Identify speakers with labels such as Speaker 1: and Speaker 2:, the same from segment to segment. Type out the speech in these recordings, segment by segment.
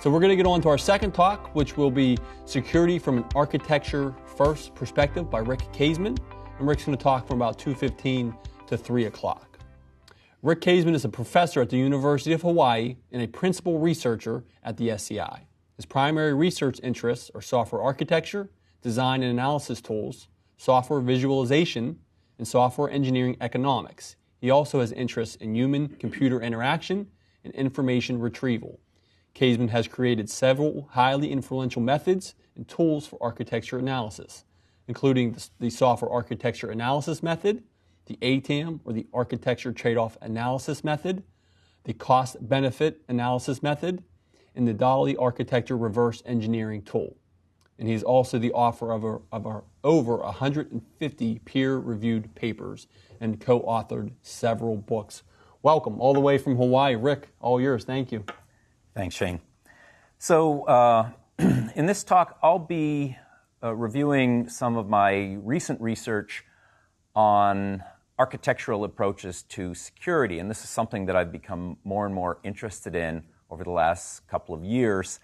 Speaker 1: So we're going to get on to our second talk, which will be Security from an Architecture First Perspective by Rick Kaseman. And Rick's going to talk from about 2:15 to 3 o'clock. Rick Kaseman is a professor at the University of Hawaii and a principal researcher at the SCI. His primary research interests are software architecture, design and analysis tools, software visualization, and software engineering economics. He also has interests in human-computer interaction and information retrieval. Kaseman has created several highly influential methods and tools for architecture analysis, including the Software Architecture Analysis Method, the ATAM, or the Architecture Trade-off Analysis Method, the Cost-Benefit Analysis Method, and the Dolly Architecture Reverse Engineering Tool. And he's also the author of over 150 peer-reviewed papers and co-authored several books. Welcome, all the way from Hawaii. Rick, all yours. Thank you.
Speaker 2: Thanks, Shane. So in this talk, I'll be reviewing some of my recent research on architectural approaches to security. And this is something that I've become more and more interested in over the last couple of years.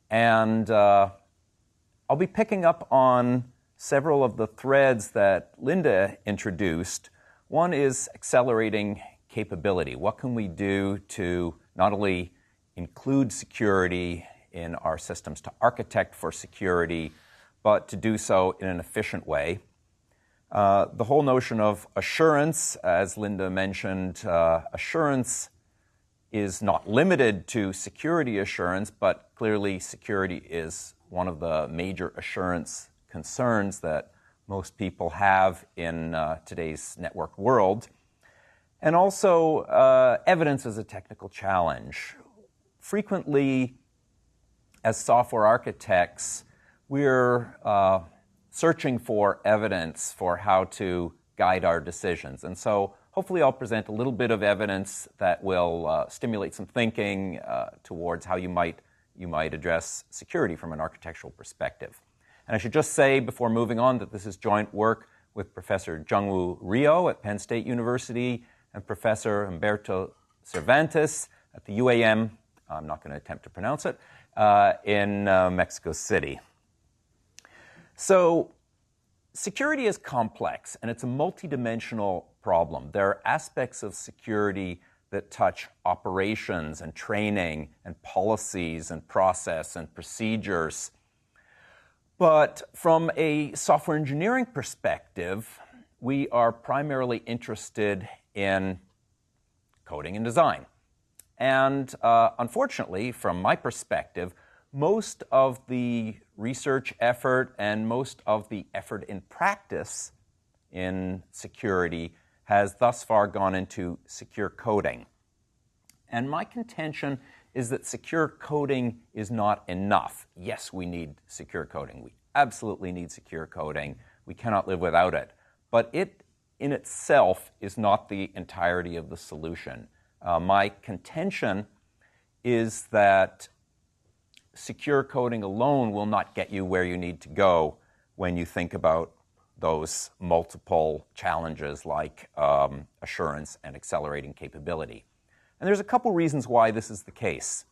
Speaker 2: And I'll be picking up on several of the threads that Linda introduced. One is accelerating capability. What can we do to not only include security in our systems, to architect for security, but to do so in an efficient way? The whole notion of assurance, as Linda mentioned, assurance is not limited to security assurance, but clearly security is one of the major assurance concerns that most people have in today's network world. And also, evidence is a technical challenge. Frequently, as software architects, we're searching for evidence for how to guide our decisions. And so hopefully I'll present a little bit of evidence that will stimulate some thinking towards how you might address security from an architectural perspective. And I should just say before moving on that this is joint work with Professor Jungwoo Ryo at Penn State University and Professor Humberto Cervantes at the UAM, I'm not going to attempt to pronounce it, in Mexico City. So security is complex, and it's a multidimensional problem. There are aspects of security that touch operations and training and policies and process and procedures. But from a software engineering perspective, we are primarily interested in coding and design. And unfortunately, from my perspective, most of the research effort and most of the effort in practice in security has thus far gone into secure coding. And my contention is that secure coding is not enough. Yes, we need secure coding. We absolutely need secure coding. We cannot live without it. But it in itself is not the entirety of the solution. My contention is that secure coding alone will not get you where you need to go when you think about those multiple challenges like assurance and accelerating capability. And there's a couple reasons why this is the case.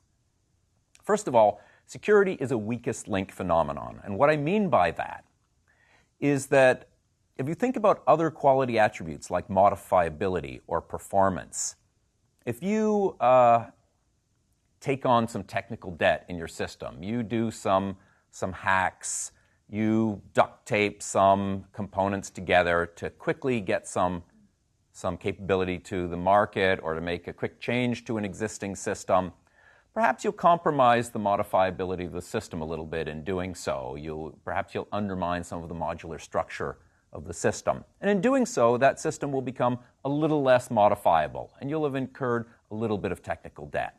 Speaker 2: First of all, security is a weakest link phenomenon. And what I mean by that is that if you think about other quality attributes like modifiability or performance, if you take on some technical debt in your system, you do some hacks, you duct tape some components together to quickly get some capability to the market or to make a quick change to an existing system, perhaps you'll compromise the modifiability of the system a little bit in doing so. Perhaps you'll undermine some of the modular structure of the system. And in doing so, that system will become a little less modifiable, and you'll have incurred a little bit of technical debt.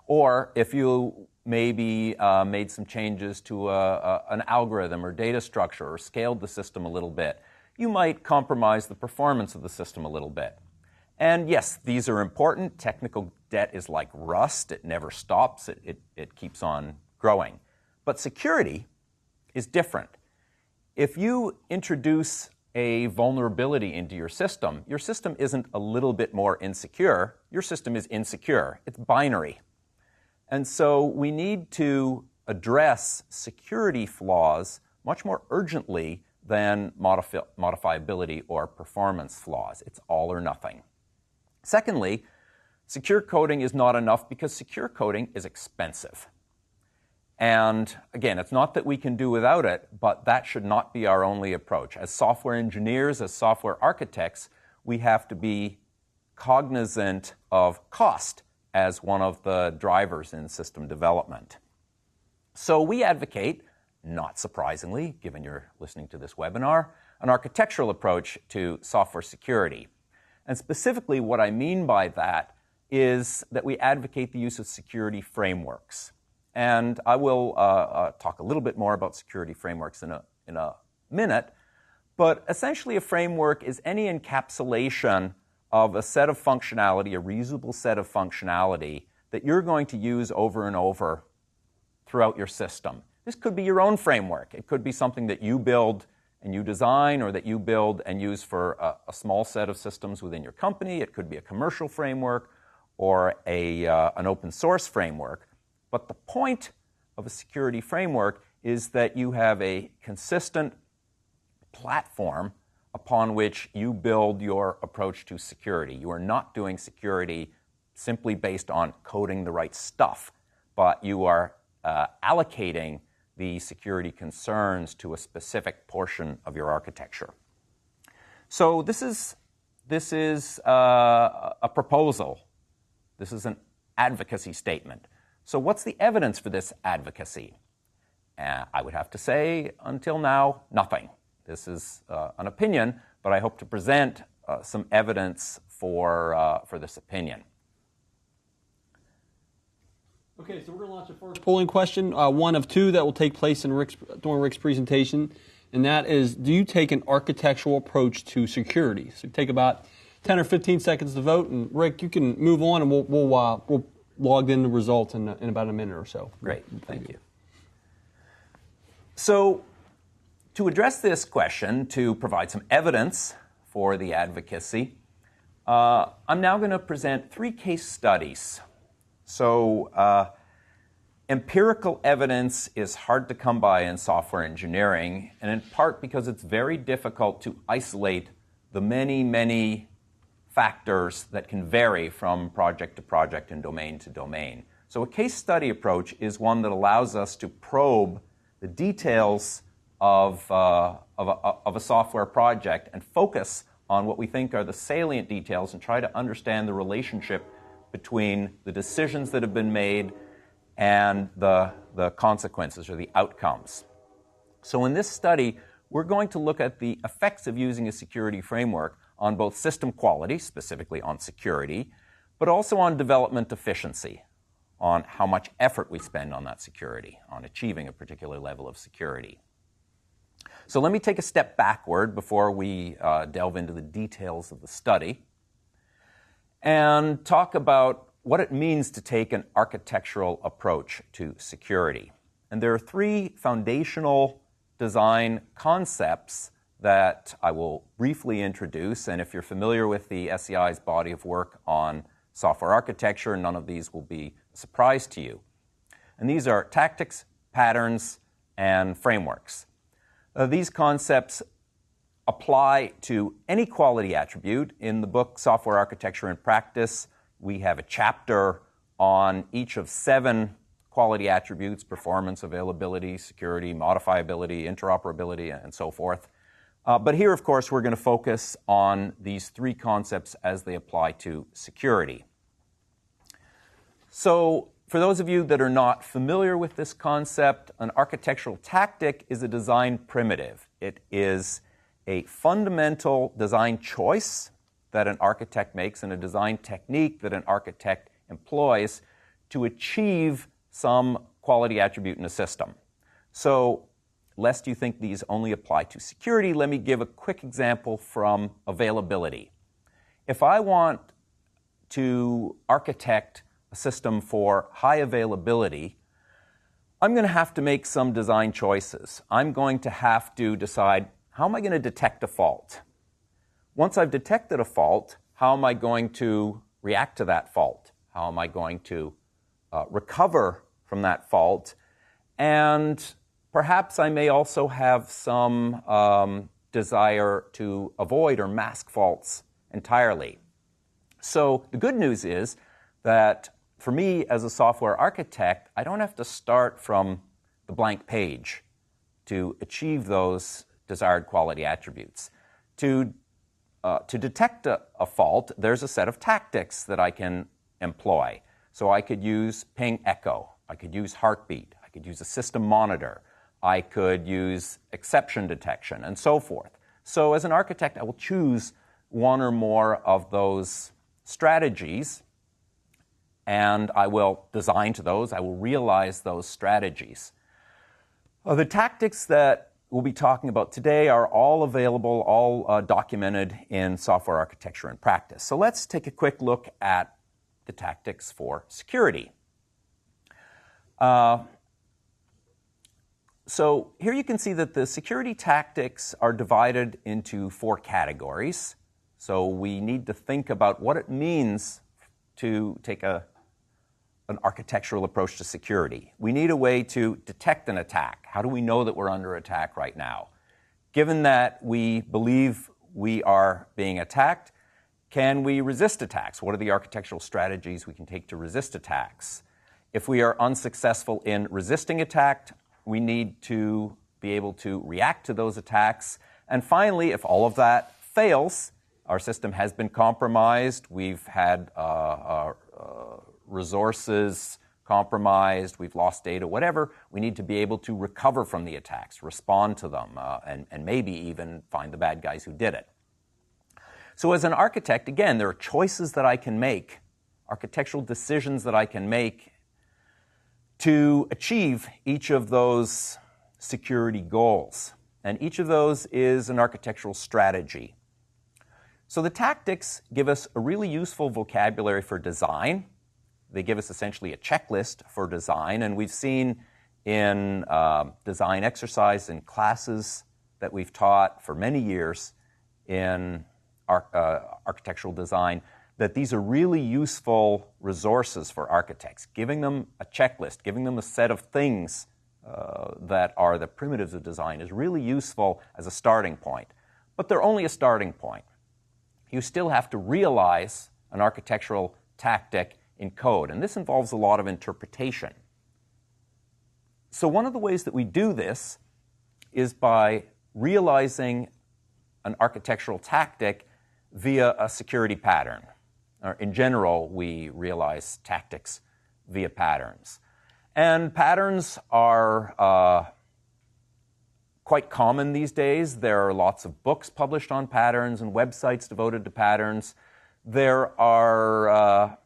Speaker 2: Or if you maybe made some changes to an algorithm or data structure or scaled the system a little bit, you might compromise the performance of the system a little bit. And yes, these are important. Technical debt is like rust. It never stops. It keeps on growing. But security is different. If you introduce a vulnerability into your system isn't a little bit more insecure. Your system is insecure. It's binary. And so we need to address security flaws much more urgently than modifiability or performance flaws. It's all or nothing. Secondly, secure coding is not enough because secure coding is expensive. And again, it's not that we can do without it, but that should not be our only approach. As software engineers, as software architects, we have to be cognizant of cost as one of the drivers in system development. So we advocate, not surprisingly, given you're listening to this webinar, an architectural approach to software security. And specifically, what I mean by that is that we advocate the use of security frameworks. And I will talk a little bit more about security frameworks in a minute. But essentially, a framework is any encapsulation of a set of functionality, a reusable set of functionality that you're going to use over and over throughout your system. This could be your own framework. It could be something that you build and you design, or that you build and use for a small set of systems within your company. It could be a commercial framework or an open source framework. But the point of a security framework is that you have a consistent platform upon which you build your approach to security. You are not doing security simply based on coding the right stuff, but you are allocating the security concerns to a specific portion of your architecture. So this is a proposal. This is an advocacy statement. So what's the evidence for this advocacy? I would have to say, until now, nothing. This is an opinion, but I hope to present some evidence for this opinion.
Speaker 1: Okay, so we're going to launch the first polling question, one of two that will take place during Rick's presentation, and that is, do you take an architectural approach to security? So take about 10 or 15 seconds to vote, and Rick, you can move on, and we'll log in the results in about a minute or so.
Speaker 2: Great, thank you. So to address this question, to provide some evidence for the advocacy, I'm now going to present 3 case studies. So empirical evidence is hard to come by in software engineering, and in part because it's very difficult to isolate the many, many factors that can vary from project to project and domain to domain. So a case study approach is one that allows us to probe the details of a software project and focus on what we think are the salient details and try to understand the relationship between the decisions that have been made and the consequences or the outcomes. So in this study, we're going to look at the effects of using a security framework on both system quality, specifically on security, but also on development efficiency, on how much effort we spend on that security, on achieving a particular level of security. So let me take a step backward before we delve into the details of the study and talk about what it means to take an architectural approach to security. And there are 3 foundational design concepts that I will briefly introduce, and if you're familiar with the SEI's body of work on software architecture, none of these will be a surprise to you. And these are tactics, patterns, and frameworks. These concepts apply to any quality attribute. In the book Software Architecture in Practice, we have a chapter on each of 7 quality attributes: performance, availability, security, modifiability, interoperability, and so forth. But here, of course, we're going to focus on these 3 concepts as they apply to security. So for those of you that are not familiar with this concept, an architectural tactic is a design primitive. It is a fundamental design choice that an architect makes and a design technique that an architect employs to achieve some quality attribute in a system. So, lest you think these only apply to security, let me give a quick example from availability. If I want to architect a system for high availability, I'm going to have to make some design choices. I'm going to have to decide, how am I going to detect a fault? Once I've detected a fault, how am I going to react to that fault? How am I going to recover from that fault, and perhaps I may also have some desire to avoid or mask faults entirely. So the good news is that for me as a software architect, I don't have to start from the blank page to achieve those desired quality attributes. To detect a fault, there's a set of tactics that I can employ. So I could use ping echo, I could use heartbeat, I could use a system monitor, I could use exception detection, and so forth. So as an architect, I will choose one or more of those strategies, and I will design to those, I will realize those strategies. The tactics that we'll be talking about today are all available, all documented in Software Architecture and Practice. So let's take a quick look at the tactics for security. So here you can see that the security tactics are divided into 4 categories. So we need to think about what it means to take an architectural approach to security. We need a way to detect an attack. How do we know that we're under attack right now? Given that we believe we are being attacked, can we resist attacks? What are the architectural strategies we can take to resist attacks? If we are unsuccessful in resisting attack, we need to be able to react to those attacks. And finally, if all of that fails, our system has been compromised, we've had resources compromised, we've lost data, whatever, we need to be able to recover from the attacks, respond to them, and maybe even find the bad guys who did it. So as an architect, again, there are choices that I can make, architectural decisions that I can make to achieve each of those security goals. And each of those is an architectural strategy. So the tactics give us a really useful vocabulary for design. They give us essentially a checklist for design, and we've seen in design exercise and classes that we've taught for many years in architectural design that these are really useful resources for architects, giving them a checklist, giving them a set of things that are the primitives of design is really useful as a starting point. But they're only a starting point. You still have to realize an architectural tactic in code, and this involves a lot of interpretation. So one of the ways that we do this is by realizing an architectural tactic via a security pattern. In general, we realize tactics via patterns. And patterns are quite common these days. There are lots of books published on patterns and websites devoted to patterns. There are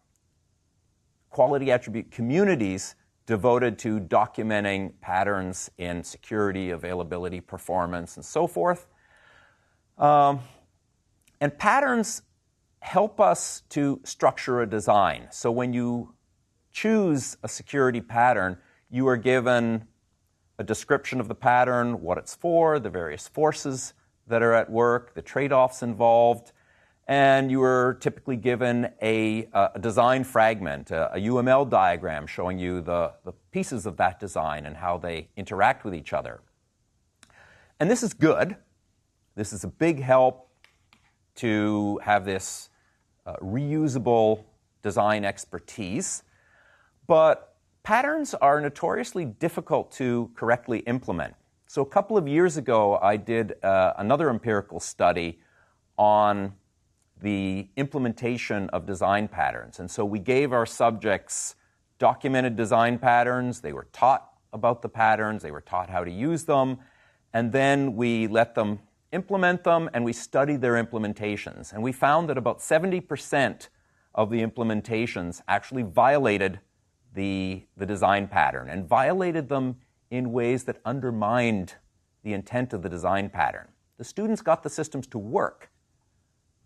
Speaker 2: quality attribute communities devoted to documenting patterns in security, availability, performance, and so forth. And patterns help us to structure a design. So when you choose a security pattern, you are given a description of the pattern, what it's for, the various forces that are at work, the trade-offs involved, and you are typically given a design fragment, a UML diagram showing you the pieces of that design and how they interact with each other. And this is good. This is a big help to have this reusable design expertise. But patterns are notoriously difficult to correctly implement. So a couple of years ago, I did another empirical study on the implementation of design patterns. And so we gave our subjects documented design patterns. They were taught about the patterns. They were taught how to use them. And then we let them implement them, and we studied their implementations. And we found that about 70% of the implementations actually violated the design pattern, and violated them in ways that undermined the intent of the design pattern. The students got the systems to work,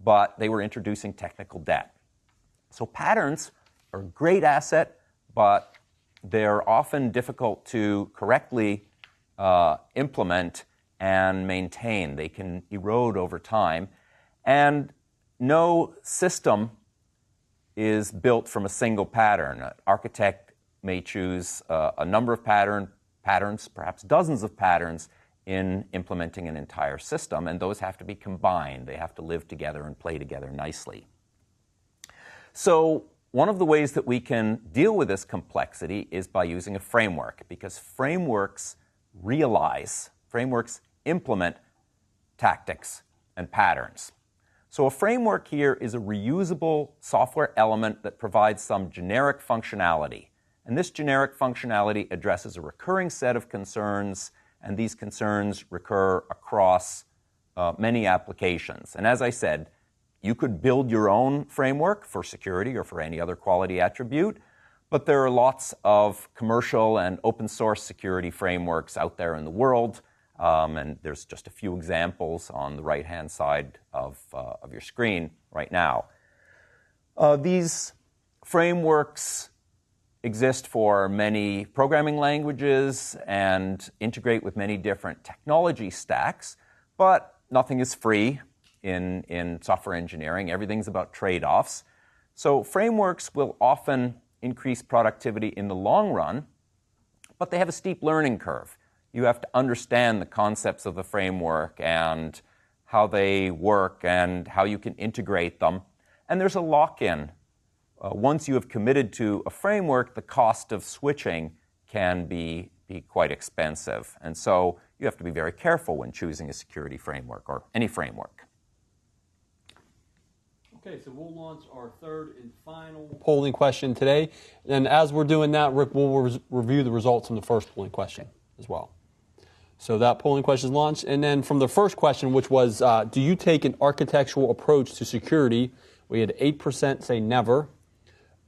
Speaker 2: but they were introducing technical debt. So patterns are a great asset, but they're often difficult to correctly implement and maintain. They can erode over time, and no system is built from a single pattern. An architect may choose a number of patterns, perhaps dozens of patterns, in implementing an entire system, and those have to be combined. They have to live together and play together nicely. So one of the ways that we can deal with this complexity is by using a framework, because frameworks implement tactics and patterns. So a framework here is a reusable software element that provides some generic functionality. And this generic functionality addresses a recurring set of concerns, and these concerns recur across many applications. And as I said, you could build your own framework for security or for any other quality attribute, but there are lots of commercial and open source security frameworks out there in the world, and there's just a few examples on the right-hand side of your screen right now. These frameworks exist for many programming languages and integrate with many different technology stacks, but nothing is free in software engineering. Everything's about trade-offs. So frameworks will often increase productivity in the long run, but they have a steep learning curve. You have to understand the concepts of the framework and how they work and how you can integrate them. And there's a lock-in. Once you have committed to a framework, the cost of switching can be quite expensive. And so you have to be very careful when choosing a security framework or any framework.
Speaker 1: Okay, so we'll launch our third and final polling question today. And as we're doing that, Rick, we'll review the results from the first polling question as well. So that polling question is launched. And then from the first question, which was, do you take an architectural approach to security? We had 8% say never,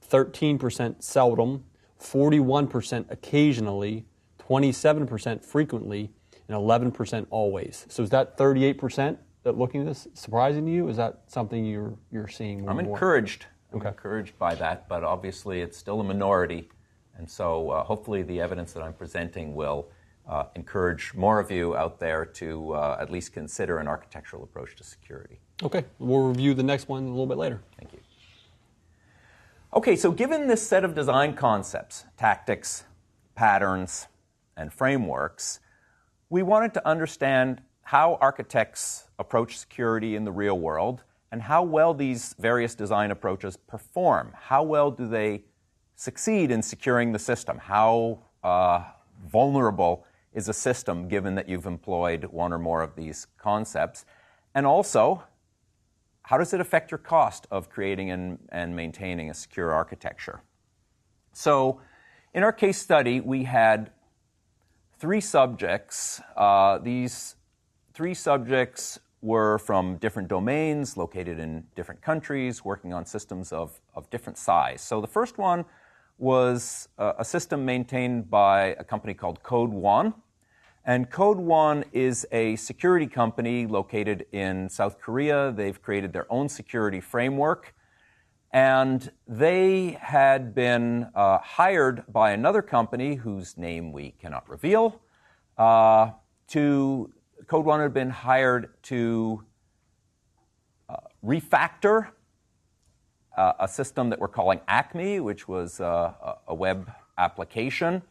Speaker 1: 13% seldom, 41% occasionally, 27% frequently, and 11% always. So is that 38% that looking at this surprising to you? Is that something you're seeing more?
Speaker 2: I'm encouraged. I'm encouraged by that, but obviously it's still a minority. And so hopefully the evidence that I'm presenting will encourage more of you out there to at least consider an architectural approach to security.
Speaker 1: Okay, we'll review the next one a little bit later.
Speaker 2: Thank you. Okay, so given this set of design concepts, tactics, patterns, and frameworks, we wanted to understand how architects approach security in the real world and how well these various design approaches perform. How well do they succeed in securing the system? How vulnerable is a system given that you've employed one or more of these concepts? And also, how does it affect your cost of creating and maintaining a secure architecture? So in our case study, we had 3 subjects. These 3 subjects were from different domains, located in different countries, working on systems of different size. So the first one was a system maintained by a company called Code One. And Code One is a security company located in South Korea. They've created their own security framework. And they had been hired by another company whose name we cannot reveal. Code One had been hired to refactor a system that we're calling Acme, which was a web application.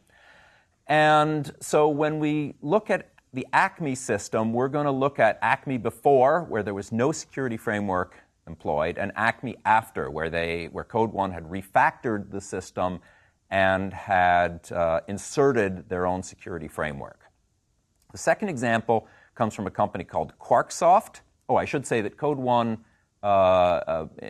Speaker 2: And so when we look at the Acme system, we're going to look at Acme before, where there was no security framework employed, and Acme after, where Code One had refactored the system and had inserted their own security framework. The second example comes from a company called QuarkSoft. Oh, I should say that Code One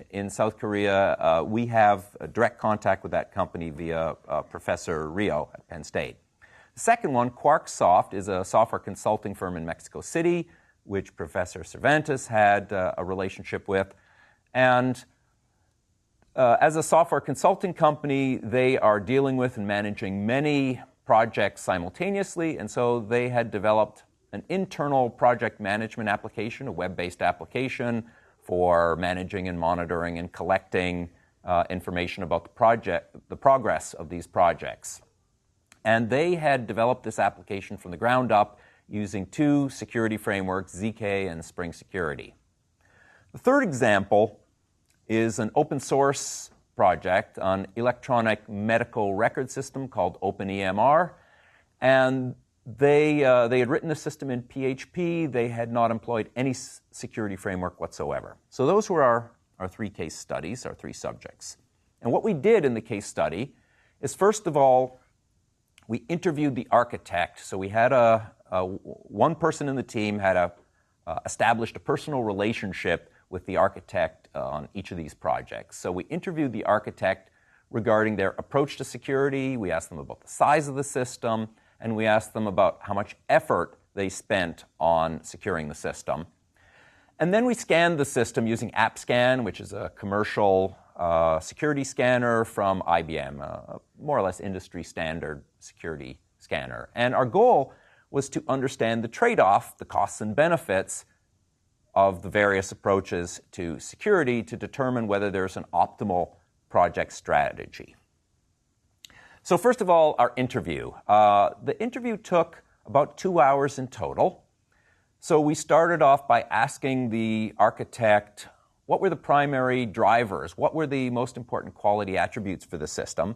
Speaker 2: in South Korea, we have a direct contact with that company via Professor Rio at Penn State. The second one, QuarkSoft, is a software consulting firm in Mexico City, which Professor Cervantes had a relationship with. And as a software consulting company, they are dealing with and managing many projects simultaneously, and so they had developed an internal project management application, a web-based application for managing and monitoring and collecting information about the progress of these projects. And they had developed this application from the ground up using 2 security frameworks, ZK and Spring Security. The third example is an open source project, an electronic medical record system called OpenEMR, and they had written the system in PHP. They had not employed any security framework whatsoever. So those were our 3 case studies, our 3 subjects. And what we did in the case study is, first of all, we interviewed the architect. So we had one person in the team had established a personal relationship with the architect on each of these projects. So we interviewed the architect regarding their approach to security. We asked them about the size of the system, and we asked them about how much effort they spent on securing the system. And then we scanned the system using AppScan, which is a commercial security scanner from IBM, a more or less industry standard security scanner. And our goal was to understand the trade-off, the costs and benefits of the various approaches to security to determine whether there's an optimal project strategy. So first of all, our interview. The interview took about 2 hours in total. So we started off by asking the architect, what were the primary drivers? What were the most important quality attributes for the system?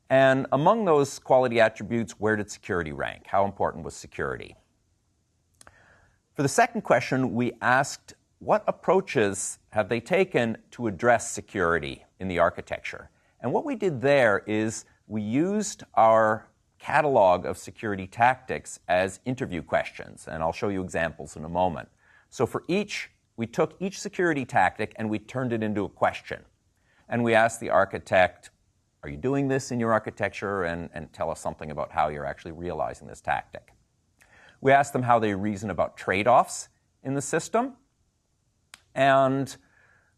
Speaker 2: And among those quality attributes, where did security rank? How important was security? For the second question, we asked, what approaches have they taken to address security in the architecture? And what we did there is we used our catalog of security tactics as interview questions, and I'll show you examples in a moment. So for each, we took each security tactic and we turned it into a question. And we asked the architect, are you doing this in your architecture? And tell us something about how you're actually realizing this tactic. We asked them how they reason about trade-offs in the system. And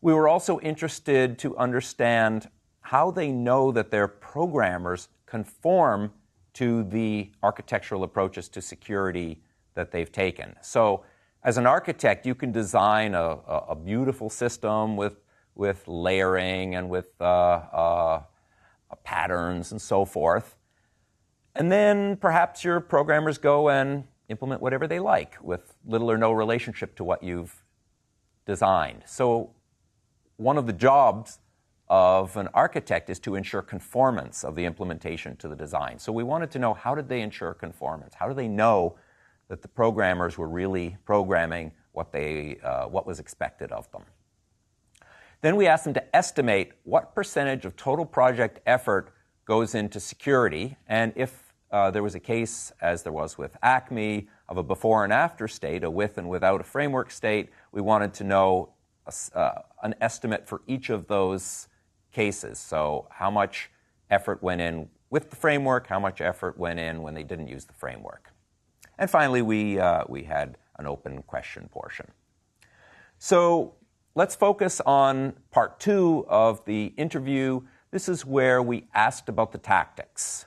Speaker 2: we were also interested to understand how they know that their programmers conform to the architectural approaches to security that they've taken. So as an architect, you can design a beautiful system with layering and with patterns and so forth. And then perhaps your programmers go and implement whatever they like with little or no relationship to what you've designed. So one of the jobs of an architect is to ensure conformance of the implementation to the design. So we wanted to know, how did they ensure conformance? How do they know that the programmers were really programming what was expected of them? Then we asked them to estimate what percentage of total project effort goes into security, and if there was a case, as there was with Acme, of a before and after state, a with and without a framework state, we wanted to know an estimate for each of those cases. So how much effort went in with the framework, how much effort went in when they didn't use the framework. And finally, we had an open question portion. So let's focus on part 2 of the interview. This is where we asked about the tactics.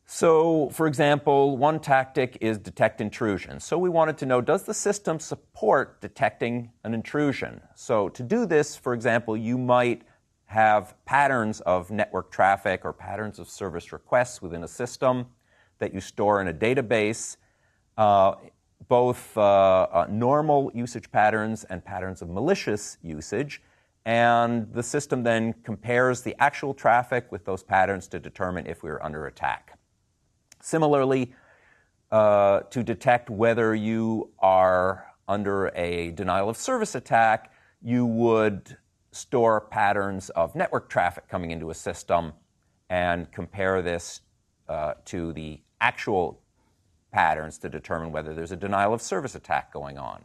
Speaker 2: So, for example, one tactic is detect intrusion. So we wanted to know, does the system support detecting an intrusion? So to do this, for example, you might have patterns of network traffic or patterns of service requests within a system that you store in a database, both normal usage patterns and patterns of malicious usage. And the system then compares the actual traffic with those patterns to determine if we're under attack. Similarly, to detect whether you are under a denial of service attack, you would store patterns of network traffic coming into a system and compare this to the actual patterns to determine whether there's a denial of service attack going on.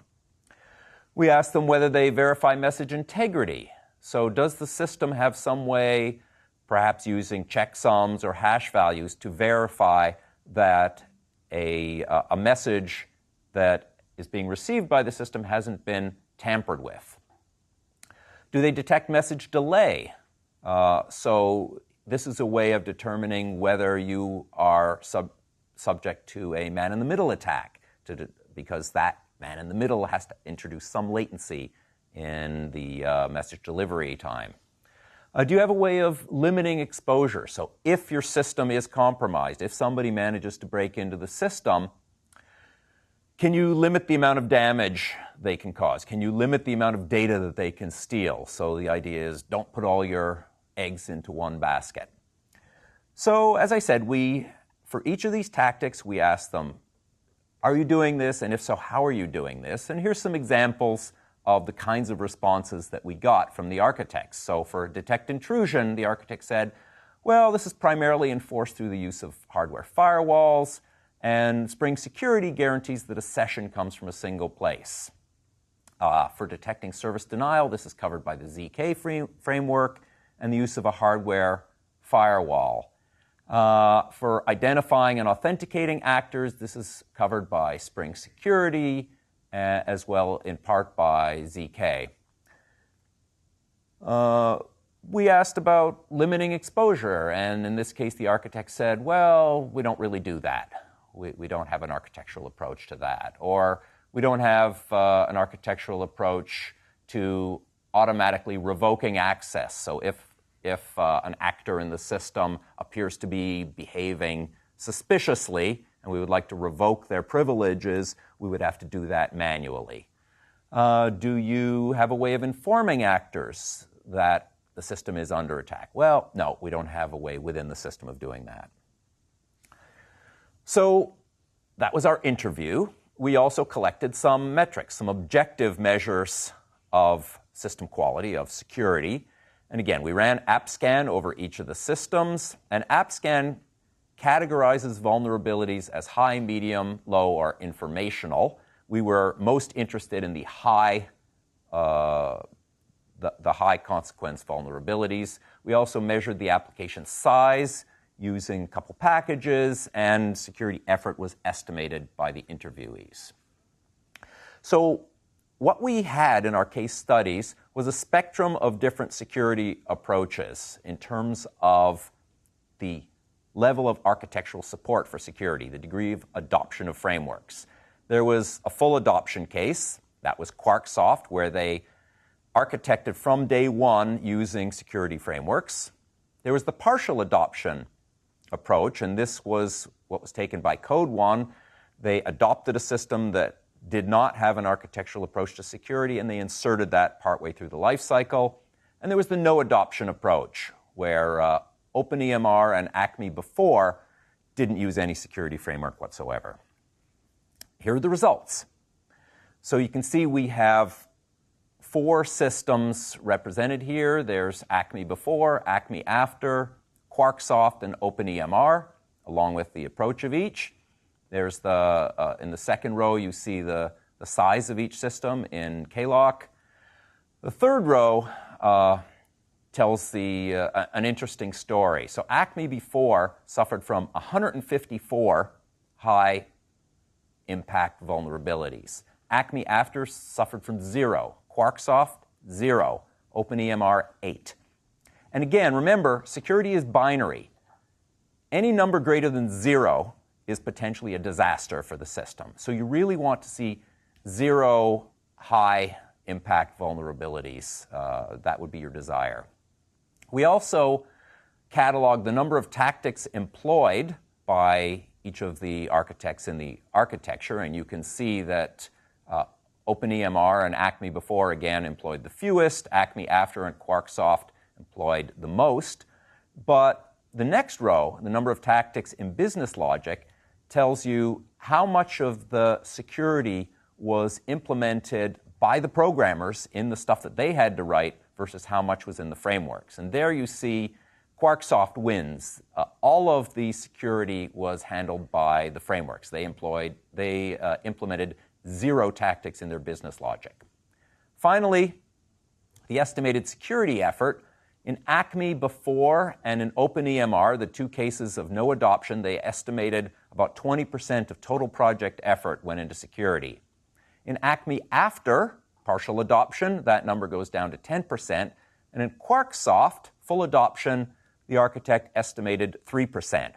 Speaker 2: We asked them whether they verify message integrity. So does the system have some way, perhaps using checksums or hash values, to verify that a message that is being received by the system hasn't been tampered with? Do they detect message delay? So this is a way of determining whether you are subject to a man-in-the-middle attack, because that man-in-the-middle has to introduce some latency in the message delivery time. Do you have a way of limiting exposure? So if your system is compromised, if somebody manages to break into the system, can you limit the amount of damage they can cause? Can you limit the amount of data that they can steal? So the idea is, don't put all your eggs into one basket. So, as I said, for each of these tactics, we asked them, are you doing this? And if so, how are you doing this? And here's some examples of the kinds of responses that we got from the architects. So for detect intrusion, the architect said, well, this is primarily enforced through the use of hardware firewalls, and Spring Security guarantees that a session comes from a single place. For detecting service denial, this is covered by the ZK framework and the use of a hardware firewall. For identifying and authenticating actors, this is covered by Spring Security, as well in part by ZK. We asked about limiting exposure, and in this case the architect said, well, we don't really do that. We don't have an architectural approach to that. Or we don't have an architectural approach to automatically revoking access. So if an actor in the system appears to be behaving suspiciously and we would like to revoke their privileges, we would have to do that manually. Do you have a way of informing actors that the system is under attack? Well, no, we don't have a way within the system of doing that. So that was our interview. We also collected some metrics, some objective measures of system quality, of security. And again, we ran AppScan over each of the systems, and AppScan categorizes vulnerabilities as high, medium, low, or informational. We were most interested in the high consequence vulnerabilities. We also measured the application size using a couple packages, and security effort was estimated by the interviewees. So what we had in our case studies was a spectrum of different security approaches in terms of the level of architectural support for security, the degree of adoption of frameworks. There was a full adoption case. That was QuarkSoft, where they architected from day one using security frameworks. There was the partial adoption approach, and this was what was taken by Code One. They adopted a system that did not have an architectural approach to security, and they inserted that partway through the life cycle. And there was the no adoption approach, where OpenEMR and Acme before didn't use any security framework whatsoever. Here are the results. So you can see we have 4 systems represented here. There's Acme before, Acme after, QuarkSoft, and OpenEMR, along with the approach of each. There's in the second row, you see the size of each system in KLOC. The third row tells an interesting story. So Acme before suffered from 154 high impact vulnerabilities. Acme after suffered from 0. QuarkSoft, 0. OpenEMR, 8. And again, remember, security is binary. Any number greater than 0 is potentially a disaster for the system. So you really want to see 0 high impact vulnerabilities. That would be your desire. We also cataloged the number of tactics employed by each of the architects in the architecture, and you can see that OpenEMR and Acme before, again, employed the fewest. Acme after and QuarkSoft employed the most. But the next row, the number of tactics in business logic, tells you how much of the security was implemented by the programmers in the stuff that they had to write versus how much was in the frameworks. And there you see QuarkSoft wins. All of the security was handled by the frameworks. They implemented 0 tactics in their business logic. Finally, the estimated security effort in Acme before and in OpenEMR, the 2 cases of no adoption, they estimated about 20% of total project effort went into security. In Acme after partial adoption, that number goes down to 10%. And in QuarkSoft, full adoption, the architect estimated 3%.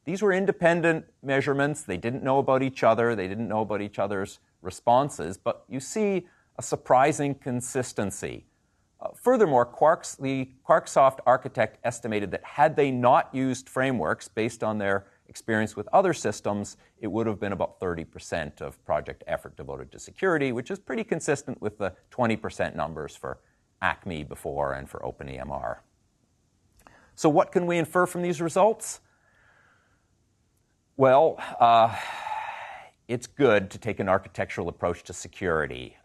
Speaker 2: These were independent measurements. They didn't know about each other. They didn't know about each other's responses. But you see a surprising consistency. Furthermore, the QuarkSoft architect estimated that had they not used frameworks based on their experience with other systems, it would have been about 30% of project effort devoted to security, which is pretty consistent with the 20% numbers for Acme before and for OpenEMR. So what can we infer from these results? Well, it's good to take an architectural approach to security.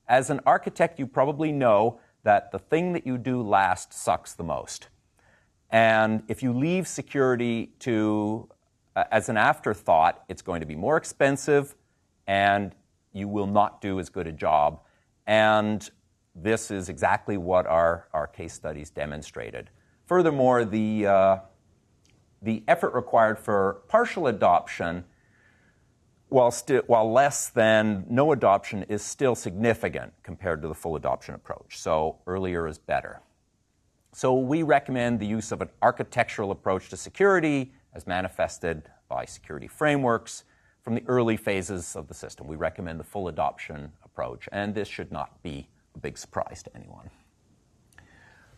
Speaker 2: As an architect, you probably know that the thing that you do last sucks the most. And if you leave security to as an afterthought, it's going to be more expensive, and you will not do as good a job. And this is exactly what our case studies demonstrated. Furthermore, the effort required for partial adoption, while less than no adoption, is still significant compared to the full adoption approach. So earlier is better. So we recommend the use of an architectural approach to security as manifested by security frameworks from the early phases of the system. We recommend the full adoption approach, and this should not be a big surprise to anyone.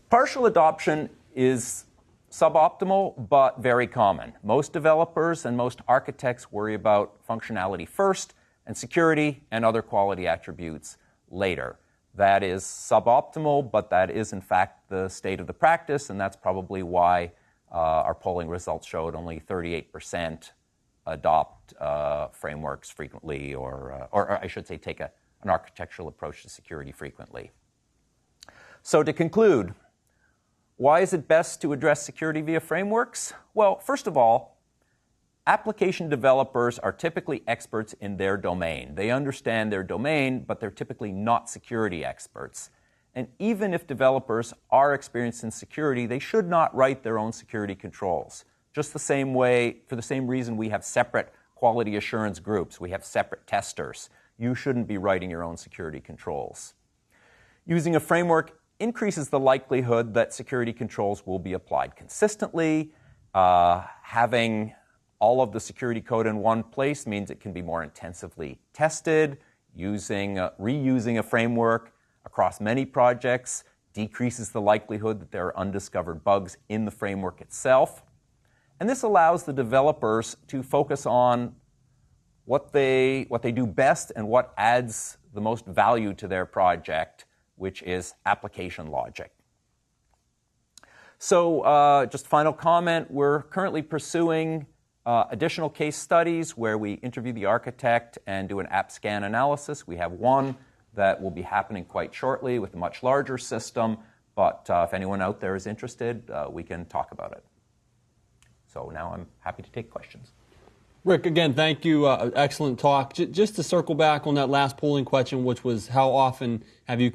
Speaker 2: Partial adoption is suboptimal, but very common. Most developers and most architects worry about functionality first and security and other quality attributes later. That is suboptimal, but that is in fact the state of the practice, and that's probably why our polling results showed only 38% adopt frameworks frequently, or I should say take an architectural approach to security frequently. So to conclude, why is it best to address security via frameworks? Well, first of all, application developers are typically experts in their domain. They understand their domain, but they're typically not security experts. And even if developers are experienced in security, they should not write their own security controls. Just the same way, for the same reason we have separate quality assurance groups, we have separate testers. You shouldn't be writing your own security controls. Using a framework increases the likelihood that security controls will be applied consistently. Having all of the security code in one place means it can be more intensively tested. Reusing a framework across many projects decreases the likelihood that there are undiscovered bugs in the framework itself. And this allows the developers to focus on what they do best and what adds the most value to their project, which is application logic. So just final comment, we're currently pursuing additional case studies where we interview the architect and do an app scan analysis. We have one that will be happening quite shortly with a much larger system, but if anyone out there is interested, we can talk about it. So now I'm happy to take questions.
Speaker 1: Rick, again, thank you. Excellent talk. Just to circle back on that last polling question, which was how often have you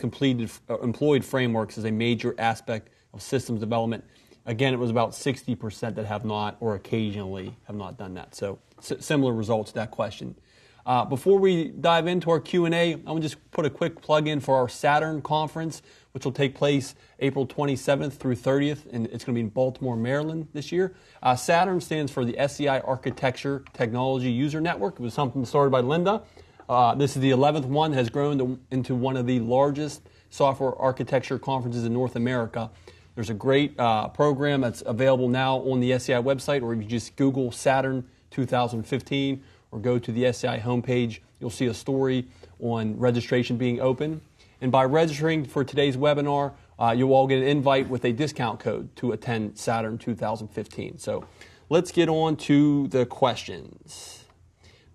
Speaker 1: employed frameworks as a major aspect of systems development? Again, it was about 60% that have not, or occasionally have not done that. So similar results to that question. Before we dive into our Q&A, I'm going to just put a quick plug in for our Saturn Conference, which will take place April 27th through 30th, and it's going to be in Baltimore, Maryland this year. Saturn stands for the SCI Architecture Technology User Network. It was something started by Linda. This is the 11th one, has grown into one of the largest software architecture conferences in North America. There's a great program that's available now on the SCI website, or if you just Google Saturn 2015 or go to the SCI homepage, you'll see a story on registration being open. And by registering for today's webinar, you'll all get an invite with a discount code to attend Saturn 2015. So let's get on to the questions.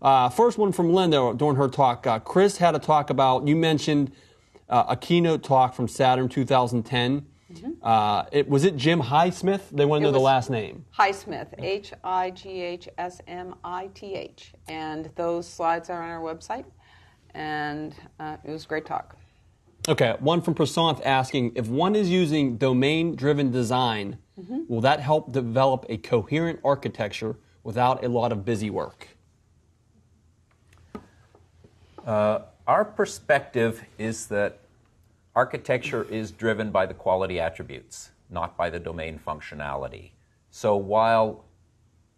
Speaker 1: First one from Linda during her talk. Chris had a talk about, you mentioned a keynote talk from Saturn 2010. Mm-hmm. Was it Jim Highsmith? They want to know the last name.
Speaker 3: Highsmith, Highsmith. And those slides are on our website. And it was a great talk.
Speaker 1: Okay, one from Prasanth asking, if one is using domain-driven design, mm-hmm. will that help develop a coherent architecture without a lot of busy work?
Speaker 2: Our perspective is that architecture is driven by the quality attributes, not by the domain functionality. So while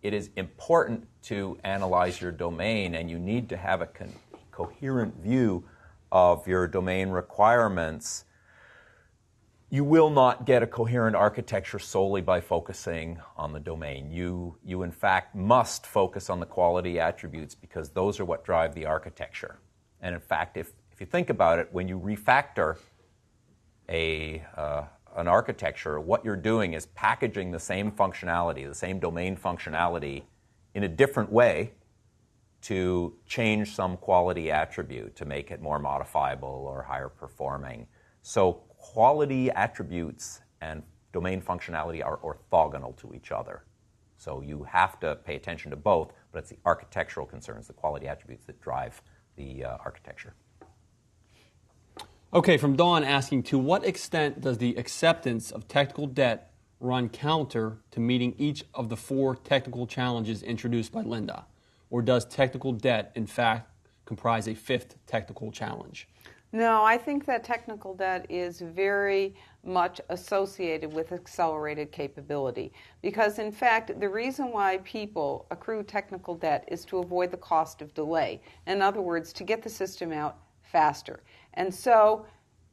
Speaker 2: it is important to analyze your domain and you need to have a coherent view of your domain requirements, you will not get a coherent architecture solely by focusing on the domain. You in fact must focus on the quality attributes because those are what drive the architecture. And in fact, if you think about it, when you refactor a an architecture, what you're doing is packaging the same functionality, the same domain functionality, in a different way to change some quality attribute to make it more modifiable or higher performing. So quality attributes and domain functionality are orthogonal to each other. So you have to pay attention to both, but it's the architectural concerns, the quality attributes, that drive the architecture.
Speaker 1: Okay, from Dawn asking, to what extent does the acceptance of technical debt run counter to meeting each of the 4 technical challenges introduced by Linda? Or does technical debt, in fact, comprise a 5th technical challenge?
Speaker 3: No, I think that technical debt is very much associated with accelerated capability. Because, in fact, the reason why people accrue technical debt is to avoid the cost of delay. In other words, to get the system out faster. And so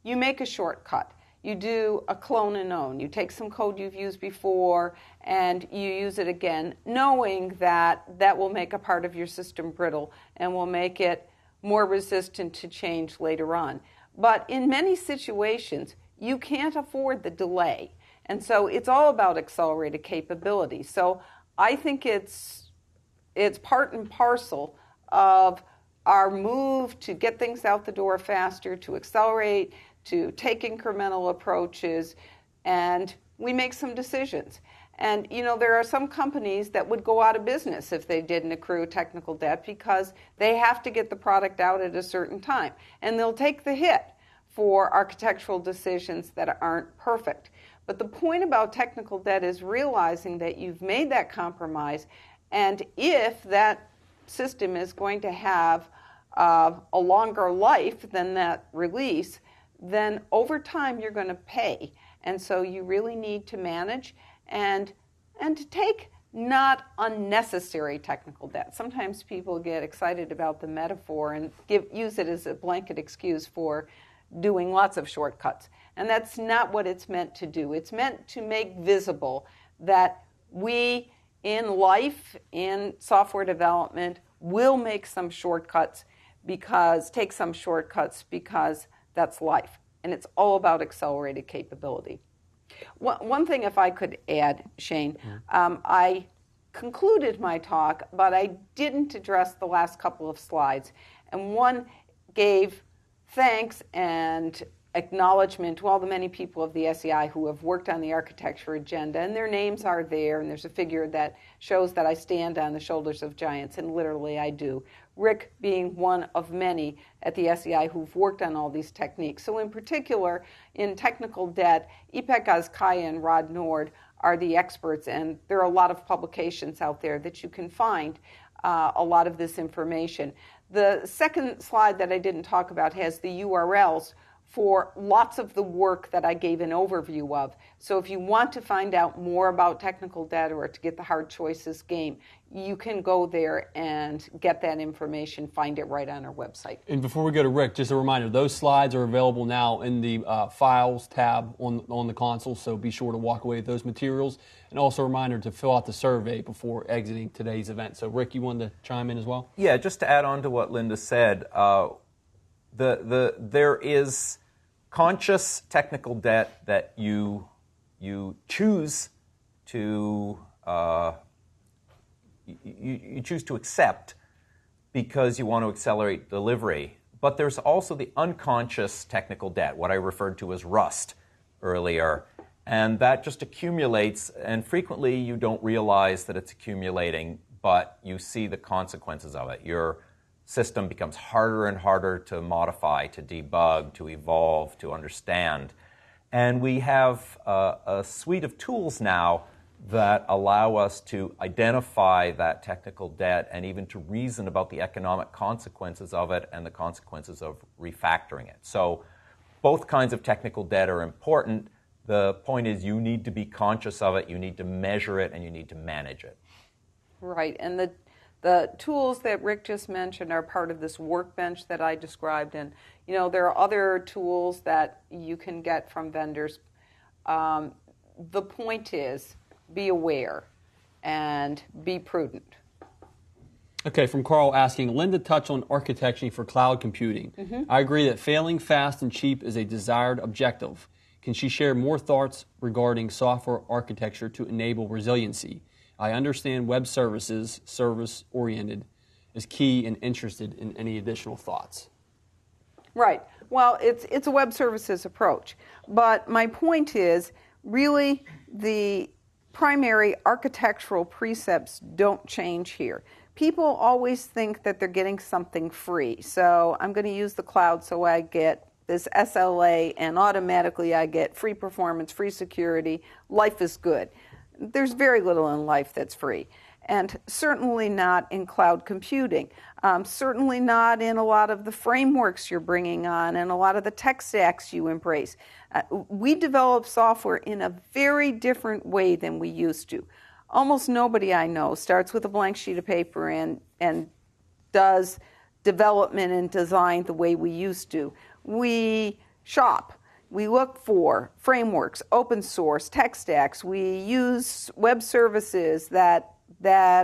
Speaker 3: you make a shortcut. You do a clone and own. You take some code you've used before and you use it again, knowing that that will make a part of your system brittle and will make it more resistant to change later on. But in many situations, you can't afford the delay. And so it's all about accelerated capability. So I think it's part and parcel of our move to get things out the door faster, to accelerate, to take incremental approaches, and we make some decisions. And, you know, there are some companies that would go out of business if they didn't accrue technical debt because they have to get the product out at a certain time. And they'll take the hit for architectural decisions that aren't perfect. But the point about technical debt is realizing that you've made that compromise, and if that system is going to have a longer life than that release, then over time you're going to pay. And so you really need to manage and to take not unnecessary technical debt. Sometimes people get excited about the metaphor and use it as a blanket excuse for doing lots of shortcuts. And that's not what it's meant to do. It's meant to make visible that we, in life, in software development, will make some shortcuts because that's life. And it's all about accelerated capability. One thing, if I could add, Shane, I concluded my talk, but I didn't address the last couple of slides. And one gave thanks and acknowledgement to all the many people of the SEI who have worked on the architecture agenda, and their names are there, and there's a figure that shows that I stand on the shoulders of giants, and literally I do. Rick being one of many at the SEI who've worked on all these techniques. So in particular, in technical debt, Ipek Azkaya and Rod Nord are the experts, and there are a lot of publications out there that you can find a lot of this information. The second slide that I didn't talk about has the URLs for lots of the work that I gave an overview of. So if you want to find out more about technical debt or to get the hard choices game, you can go there and get that information, find it right on our website.
Speaker 1: And before we go to Rick, just a reminder, those slides are available now in the Files tab on the console, so be sure to walk away with those materials. And also a reminder to fill out the survey before exiting today's event. So Rick, you wanted to chime in as well?
Speaker 2: Yeah, just to add on to what Linda said, there is conscious technical debt that you choose to you choose to accept because you want to accelerate delivery. But there's also the unconscious technical debt, what I referred to as rust earlier, and that just accumulates, and frequently you don't realize that it's accumulating, but you see the consequences of it. Your system becomes harder and harder to modify, to debug, to evolve, to understand. And we have a suite of tools now that allow us to identify that technical debt and even to reason about the economic consequences of it and the consequences of refactoring it. So both kinds of technical debt are important. The point is you need to be conscious of it, you need to measure it, and you need to manage it.
Speaker 3: Right, and the tools that Rick just mentioned are part of this workbench that I described, and you know there are other tools that you can get from vendors. The point is, be aware and be prudent.
Speaker 1: Okay, from Carl asking, Linda touched on architecting for cloud computing. I agree that failing fast and cheap is a desired objective. Can she share more thoughts regarding software architecture to enable resiliency? I understand web services, service-oriented, is key and interested in any additional thoughts.
Speaker 3: Right. Well, it's a web services approach. But my point is, really, the primary architectural precepts don't change here. People always think that they're getting something free. So I'm going to use the cloud so I get this SLA and automatically I get free performance, free security. Life is good. There's very little in life that's free. And certainly not in cloud computing. Certainly not in a lot of the frameworks you're bringing on and a lot of the tech stacks you embrace. We develop software in a very different way than we used to. Almost nobody I know starts with a blank sheet of paper and does development and design the way we used to. We shop. We look for frameworks, open source, tech stacks. We use web services that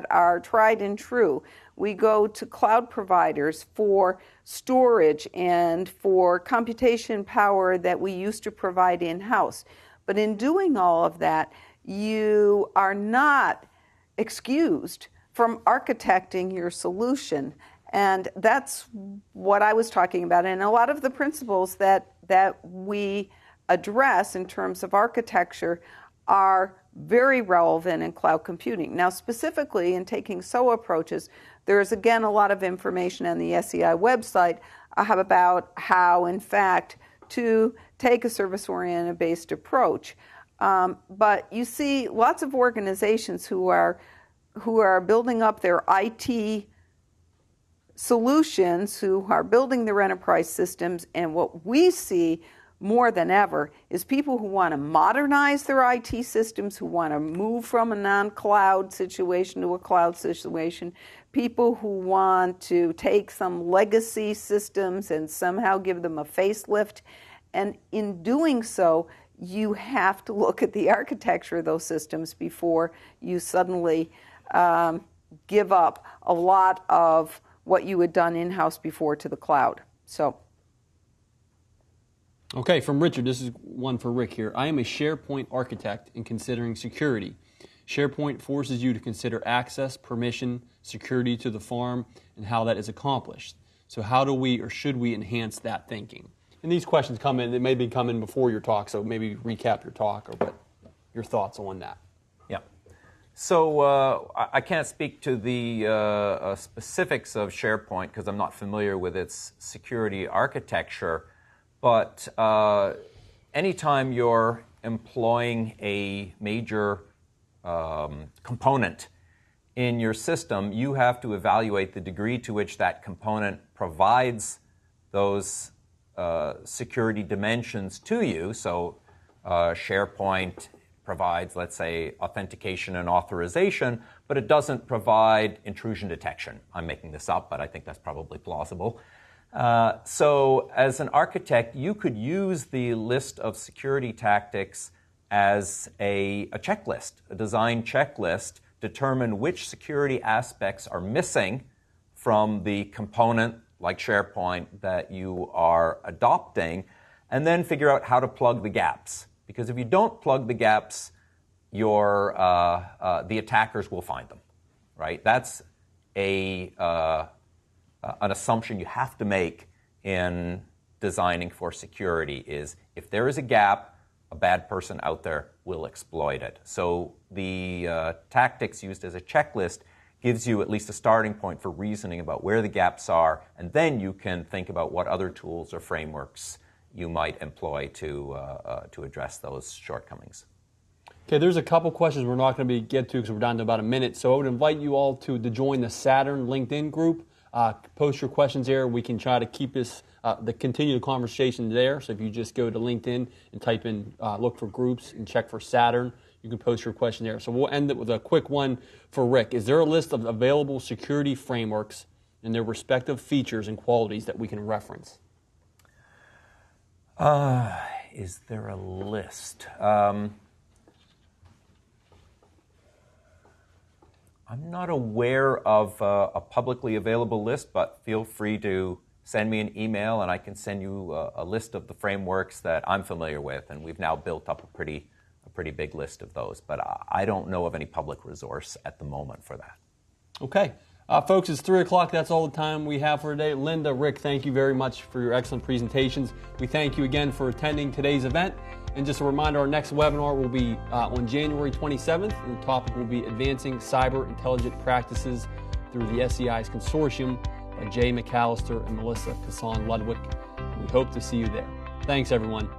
Speaker 3: are tried and true. We go to cloud providers for storage and for computation power that we used to provide in-house. But in doing all of that, you are not excused from architecting your solution. And that's what I was talking about. And a lot of the principles that we address in terms of architecture are very relevant in cloud computing. Now, specifically in taking SOA approaches, there's again a lot of information on the SEI website about how, in fact, to take a service-oriented based approach. But you see lots of organizations who are building up their IT solutions, who are building their enterprise systems, and what we see more than ever is people who want to modernize their IT systems, who want to move from a non-cloud situation to a cloud situation, people who want to take some legacy systems and somehow give them a facelift. And in doing so, you have to look at the architecture of those systems before you suddenly give up a lot of what you had done in-house before to the cloud. So.
Speaker 1: Okay, from Richard, this is one for Rick here. I am a SharePoint architect in considering security. SharePoint forces you to consider access, permission, security to the farm, and how that is accomplished. So how do we or should we enhance that thinking? And these questions come in, they may be coming before your talk, so maybe recap your talk or what your thoughts on that.
Speaker 2: Yeah. So I can't speak to the specifics of SharePoint because I'm not familiar with its security architecture. But anytime you're employing a major component in your system, you have to evaluate the degree to which that component provides those security dimensions to you. So SharePoint provides, let's say, authentication and authorization, but it doesn't provide intrusion detection. I'm making this up, but I think that's probably plausible. So as an architect, you could use the list of security tactics as a checklist, a design checklist, determine which security aspects are missing from the component like SharePoint that you are adopting, and then figure out how to plug the gaps. Because if you don't plug the gaps, the attackers will find them, right? That's an assumption you have to make in designing for security is if there is a gap, a bad person out there will exploit it. So the tactics used as a checklist gives you at least a starting point for reasoning about where the gaps are, and then you can think about what other tools or frameworks you might employ to address those shortcomings.
Speaker 1: Okay, there's a couple questions we're not going to get to because we're down to about a minute. So I would invite you all to join the Saturn LinkedIn group. Post your questions there. We can try to keep this, continue the conversation there. So if you just go to LinkedIn and type in, look for groups and check for Saturn, you can post your question there. So we'll end it with a quick one for Rick. Is there a list of available security frameworks and their respective features and qualities that we can reference?
Speaker 2: Is there a list? I'm not aware of a publicly available list, but feel free to send me an email and I can send you a list of the frameworks that I'm familiar with, and we've now built up a pretty big list of those. But I don't know of any public resource at the moment for that.
Speaker 1: Okay. Folks, it's 3 o'clock. That's all the time we have for today. Linda, Rick, thank you very much for your excellent presentations. We thank you again for attending today's event. And just a reminder, our next webinar will be on January 27th. And the topic will be Advancing Cyber Intelligent Practices through the SEI's Consortium by Jay McAllister and Melissa Kassan Ludwig. We hope to see you there. Thanks, everyone.